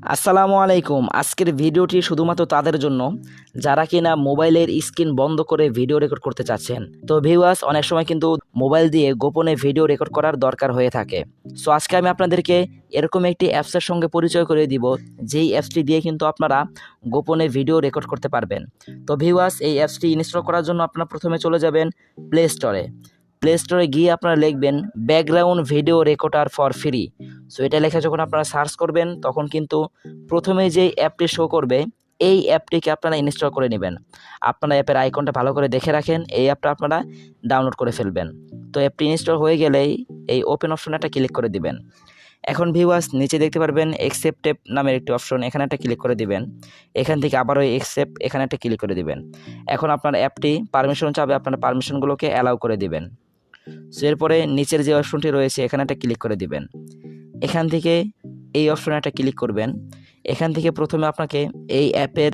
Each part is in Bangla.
আসসালামু আলাইকুম। আজকের ভিডিওটি শুধুমাত্র তাদের জন্য যারা কিনা মোবাইলের স্ক্রিন বন্ধ করে ভিডিও রেকর্ড করতে চাচ্ছেন। তো ভিউয়ার্স, অনেক সময় কিন্তু মোবাইল দিয়ে গোপনে ভিডিও রেকর্ড করার দরকার হয়ে থাকে। সো আজকে আমি আপনাদেরকে এরকম একটি অ্যাপসের সঙ্গে পরিচয় করিয়ে দিব, যেই অ্যাপসটি দিয়ে কিন্তু আপনারা গোপনে ভিডিও রেকর্ড করতে পারবেন। তো ভিউয়ার্স, এই অ্যাপসটি ইনস্টল করার জন্য আপনারা প্রথমে চলে যাবেন প্লে স্টোরে। প্লে স্টোরে গিয়ে আপনারা লিখবেন background video recorder for free. So এটা লেখা যখন আপনারা সার্চ করবেন, তখন কিন্তু প্রথমে যেই অ্যাপটি শো করবে এই অ্যাপটিকে আপনারা ইনস্টল করে নেবেন। আপনারা অ্যাপের আইকনটা ভালো করে দেখে রাখেন, এই অ্যাপটা আপনারা ডাউনলোড করে ফেলবেন। তো অ্যাপটি ইনস্টল হয়ে গেলেই এই ওপেন অপশনে একটা ক্লিক করে দিবেন। এখন ভিউয়ার্স, নিচে দেখতে পারবেন অ্যাকসেপ্ট অ্যাপ নামের একটি অপশন, এখানে একটা ক্লিক করে দিবেন। এখান থেকে আবার ওই অ্যাকসেপ্ট, এখানে একটা ক্লিক করে দিবেন। এখন আপনার অ্যাপটি পারমিশন চাবে, আপনার পারমিশনগুলোকে অ্যালাউ করে দিবেন। সো এরপরে নিচের যে অপশনটি রয়েছে এখানে একটা ক্লিক করে দিবেন। এখান থেকে এই অপশনে একটা ক্লিক করবেন। এখান থেকে প্রথমে আপনাকে এই অ্যাপের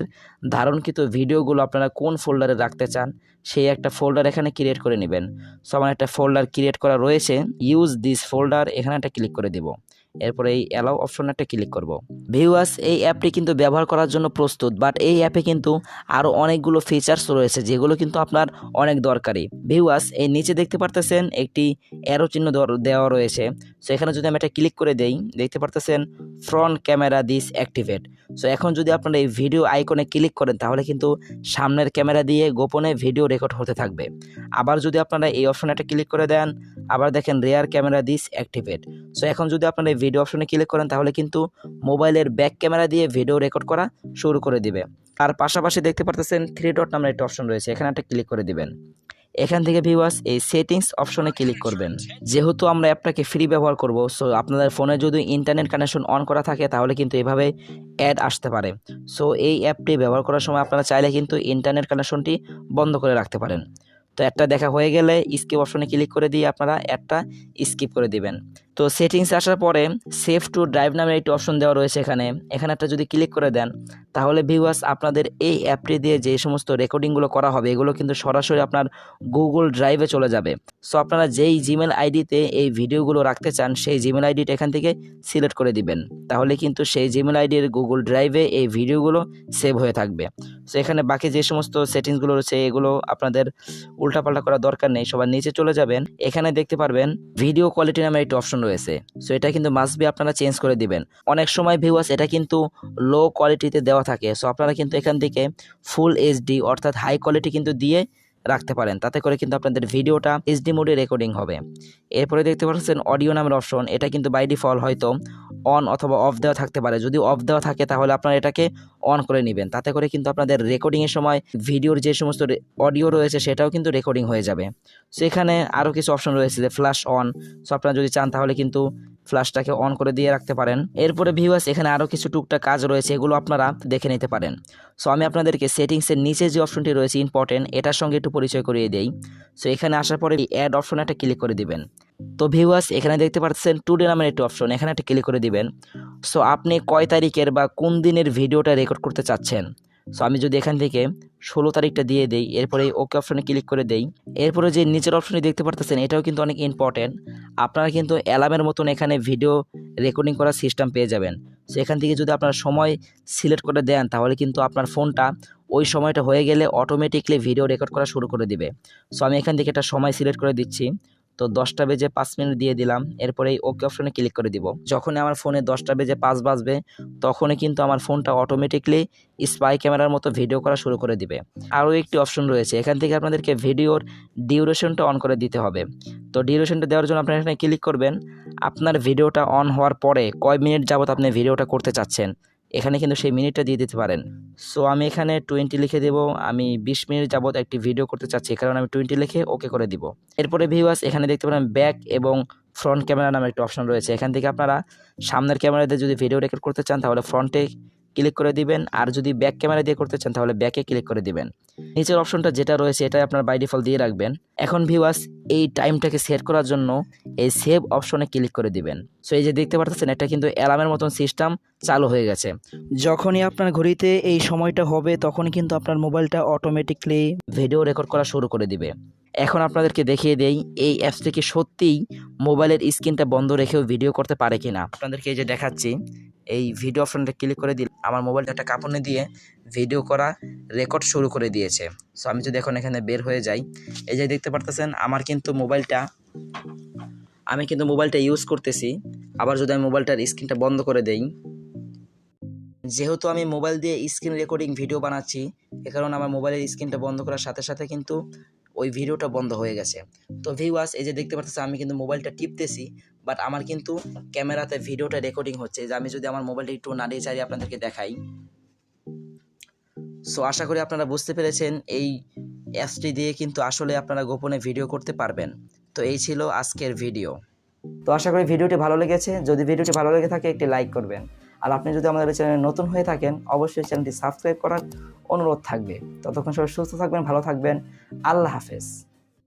ধারণকৃত ভিডিওগুলো আপনারা কোন ফোল্ডারে রাখতে চান সেই একটা ফোল্ডার এখানে ক্রিয়েট করে নেবেন। সো আমার একটা ফোল্ডার ক্রিয়েট করা রয়েছে, ইউজ দিস ফোল্ডার, এখানে একটা ক্লিক করে দিব। এরপরে এই অ্যালাউ অপশনে একটা ক্লিক করব। ভিউয়ার্স, এই অ্যাপটি কিন্তু ব্যবহার করার জন্য প্রস্তুত, বাট এই অ্যাপে কিন্তু আরও অনেকগুলো ফিচার্স রয়েছে যেগুলো কিন্তু আপনার অনেক দরকারি। ভিউয়ার্স, এই নিচে দেখতে পারতেছেন একটি অ্যারো চিহ্ন দেওয়া রয়েছে। সো এখানে যদি আমি একটা ক্লিক করে দেই, দেখতে পারতেছেন front camera this activate. So এখন যদি আপনারা এই ভিডিও আইকনে ক্লিক করেন তাহলে কিন্তু সামনের ক্যামেরা দিয়ে গোপনে ভিডিও রেকর্ড হতে থাকবে। আবার যদি আপনারা এই অপশনে একটা ক্লিক করে দেন, আবার দেখেন rare camera this activate. So এখন যদি আপনারা এই ভিডিও অপশনে ক্লিক করেন তাহলে কিন্তু মোবাইলের ব্যাক ক্যামেরা দিয়ে ভিডিও রেকর্ড করা শুরু করে দিবে। আর পাশাপাশি দেখতে পারতেছেন 3 ডট নামের একটা অপশন রয়েছে, এখানে একটা ক্লিক করে দিবেন। এখান থেকে ভিউয়ার্স এই সেটিংস অপশনে ক্লিক করবেন। যেহেতু আমরা অ্যাপটাকে ফ্রি ব্যবহার করব, সো আপনাদের ফোনে যদি ইন্টারনেট কানেকশন অন করা থাকে তাহলে কিন্তু এভাবে অ্যাড আসতে পারে। সো এই অ্যাপটি ব্যবহার করার সময় আপনারা চাইলে কিন্তু ইন্টারনেট কানেকশনটি বন্ধ করে রাখতে পারেন। তো অ্যাডটা দেখা হয়ে গেলে স্কিপ অপশনে ক্লিক করে দিয়ে আপনারা অ্যাডটা স্কিপ করে দিবেন। তো সেটিংস আসার পরে সেভ টু ড্রাইভ নামের একটি অপশন দেওয়া রয়েছে এখানে একটা যদি ক্লিক করে দেন তাহলে ভিউয়ার্স আপনাদের এই অ্যাপটি দিয়ে যে সমস্ত রেকর্ডিংগুলো করা হবে এগুলো কিন্তু সরাসরি আপনার গুগল ড্রাইভে চলে যাবে। সো আপনারা যেই জিমেল আইডিতে এই ভিডিওগুলো রাখতে চান সেই জিমেল আইডিটা এখান থেকে সিলেক্ট করে দিবেন, তাহলে কিন্তু সেই জিমেল আইডির গুগল ড্রাইভে এই ভিডিওগুলো সেভ হয়ে থাকবে। সো এখানে বাকি যে সমস্ত সেটিংসগুলো রয়েছে এগুলো আপনাদের উল্টাপাল্টা করার দরকার নেই, সবার নিচে চলে যাবেন। এখানে দেখতে পারবেন ভিডিও কোয়ালিটি নামের একটি অপশন রয়েছে। সো এটা কিন্তু মাস্ট বি আপনারা চেঞ্জ করে দিবেন। অনেক সময় ভিউয়ার্স এটা কিন্তু লো কোয়ালিটিতে দেওয়া থাকে, সো আপনারা কিন্তু এখান থেকে ফুল এইচডি অর্থাৎ হাই কোয়ালিটি কিন্তু দিয়ে রাখতে পারেন, তাতে করে কিন্তু আপনাদের ভিডিওটা এইচডি মোডে রেকর্ডিং হবে। এরপরে দেখতে পাচ্ছেন অডিও নামের অপশন, এটা কিন্তু বাই ডিফল্ট হয়তো অন অথবা অফ দেওয়া থাকতে পারে। যদি অফ দেওয়া থাকে তাহলে আপনারা এটাকে অন করে নেবেন, তাতে করে কিন্তু আপনাদের রেকর্ডিংয়ের সময় ভিডিওর যে সমস্ত অডিও রয়েছে সেটাও কিন্তু রেকর্ডিং হয়ে যাবে। সো এখানে আরও কিছু অপশন রয়েছে যে ফ্ল্যাশ অন, সো আপনারা যদি চান তাহলে কিন্তু ফ্ল্যাশটাকে অন করে দিয়ে রাখতে পারেন। এরপরে ভিউয়ার্স এখানে আরও কিছু টুকটাক কাজ রয়েছে, এগুলো আপনারা দেখে নিতে পারেন। সো আমি আপনাদেরকে সেটিংসের নিচে যে অপশনটি রয়েছে ইম্পর্টেন্ট, এটার সঙ্গে একটু পরিচয় করিয়ে দেই। সো এখানে আসার পরে অ্যাড অপশনে একটা ক্লিক করে দিবেন। তো ভিউয়ার্স এখানে দেখতে পাচ্ছেন টুডে নামের একটি অপশন, এখানে একটা ক্লিক করে দিবেন। সো আপনি কয় তারিখের বা কোন দিনের ভিডিওটা রেকর্ড করতে চাচ্ছেন। সো আমি যদি এখান থেকে 16 তারিখটা দিয়ে দেই, এরপরে ওকে অপশনে ক্লিক করে দেই। এরপরে যে নিচের অপশনটি দেখতে পারতেছেন এটাও কিন্তু অনেক ইম্পর্টেন্ট, আপনারা কিন্তু অ্যালার্মের মতন এখানে ভিডিও রেকর্ডিং করার সিস্টেম পেয়ে যাবেন। সো এখান থেকে যদি আপনারা সময় সিলেক্ট করে দেন তাহলে কিন্তু আপনার ফোনটা ওই সময়টা হয়ে গেলে অটোমেটিকলি ভিডিও রেকর্ড করা শুরু করে দিবে। সো আমি এখান থেকে একটা সময় সিলেক্ট করে দিচ্ছি। তো 10টা বেজে 5 মিনিট দিয়ে দিলাম, এরপরে এই ওকে অপশনে ক্লিক করে দিব। যখনই আমার ফোনে 10টা বেজে 5 বাজবে তখনই কিন্তু আমার ফোনটা অটোমেটিকলি স্পাই ক্যামেরার মতো ভিডিও করা শুরু করে দিবে। আরও একটি অপশন রয়েছে, এখান থেকে আপনাদেরকে ভিডিওর ডিউরেশনটা অন করে দিতে হবে। তো ডিউরেশনটা দেওয়ার জন্য আপনারা এখানে ক্লিক করবেন। আপনার ভিডিওটা অন হওয়ার পরে কয় মিনিট যাবত আপনি ভিডিওটা করতে চাচ্ছেন এখানে কিন্তু সেই মিনিটটা দিয়ে দিতে পারেন। সো আমি এখানে 20 লিখে দেব, আমি 20 মিনিট যাবত একটি ভিডিও করতে চাচ্ছি, কারণ আমি 20 লিখে ওকে করে দিব। এরপরে ভিউয়ার্স এখানে দেখতে পারেন ব্যাক এবং ফ্রন্ট ক্যামেরা নামে একটা অপশন রয়েছে, এখান থেকে আপনারা সামনের ক্যামেরাতে যদি ভিডিও রেকর্ড করতে চান তাহলে ফ্রন্টে ক্লিক করে দিবেন, আর যদি ব্যাক ক্যামেরা দিয়ে করতে চান তাহলে ব্যাকে ক্লিক করে দিবেন। নিচের অপশনটা যেটা রয়েছে এটা আপনার বাই ডিফল্ট দিয়ে রাখবেন। এখন ভিউয়ার্স এই টাইমটাকে সেট করার জন্য এই সেভ অপশনে ক্লিক করে দিবেন। সো এই যে দেখতে পাচ্ছেন এটা কিন্তু অ্যালার্মের মতন সিস্টেম চালু হয়ে গেছে। যখনই আপনার ঘড়িতে এই সময়টা হবে তখনই কিন্তু আপনার মোবাইলটা অটোমেটিকলি ভিডিও রেকর্ড করা শুরু করে দিবে। এখন আপনাদেরকে দেখিয়ে দেই এই অ্যাপসটি কি সত্যিই মোবাইলের স্ক্রিনটা বন্ধ রেখেও ভিডিও করতে পারে কিনা। আপনাদেরকে এই যে দেখাচ্ছি, এই ভিডিও অপশনটা ক্লিক করে দিলে আমার মোবাইলটা একটা কাঁপুনি দিয়ে ভিডিও করা রেকর্ড শুরু করে দিয়েছে। সো আমি যদি এখন এখানে বের হয়ে যাই, এই যে দেখতে পারতেছেন আমি কিন্তু মোবাইলটা ইউজ করতেছি। আবার যদি আমি মোবাইলটার স্ক্রিনটা বন্ধ করে দেই, যেহেতু আমি মোবাইল দিয়ে স্ক্রিন রেকর্ডিং ভিডিও বানাচ্ছি, এ কারণে আমার মোবাইলের স্ক্রিনটা বন্ধ করার সাথে সাথে কিন্তু ওই ভিডিওটা বন্ধ হয়ে গেছে। তো ভিউয়ার্স, এই যে দেখতে পাচ্ছেন আমি কিন্তু মোবাইলটা টিপতেছি, বাট আমার কিন্তু ক্যামেরাতে ভিডিওটা রেকর্ডিং হচ্ছে। যে আমি যদি আমার মোবাইলটা একটু নাড়িয়ে চাড়িয়ে আপনাদেরকে দেখাই। সো আশা করি আপনারা বুঝতে পেরেছেন এই অ্যাপসটি দিয়ে কিন্তু আসলে আপনারা গোপনে ভিডিও করতে পারবেন। তো এই ছিল আজকের ভিডিও। তো আশা করি ভিডিওটি ভালো লেগেছে। যদি ভিডিওটি ভালো লেগে থাকে একটি লাইক করবেন। আর আপনি যদি আমাদের চ্যানেলে নতুন হয়ে থাকেন অবশ্যই চ্যানেলটি সাবস্ক্রাইব করার অনুরোধ থাকবে। ততক্ষণ সবাই সুস্থ থাকবেন, ভালো থাকবেন। আল্লাহ হাফেজ।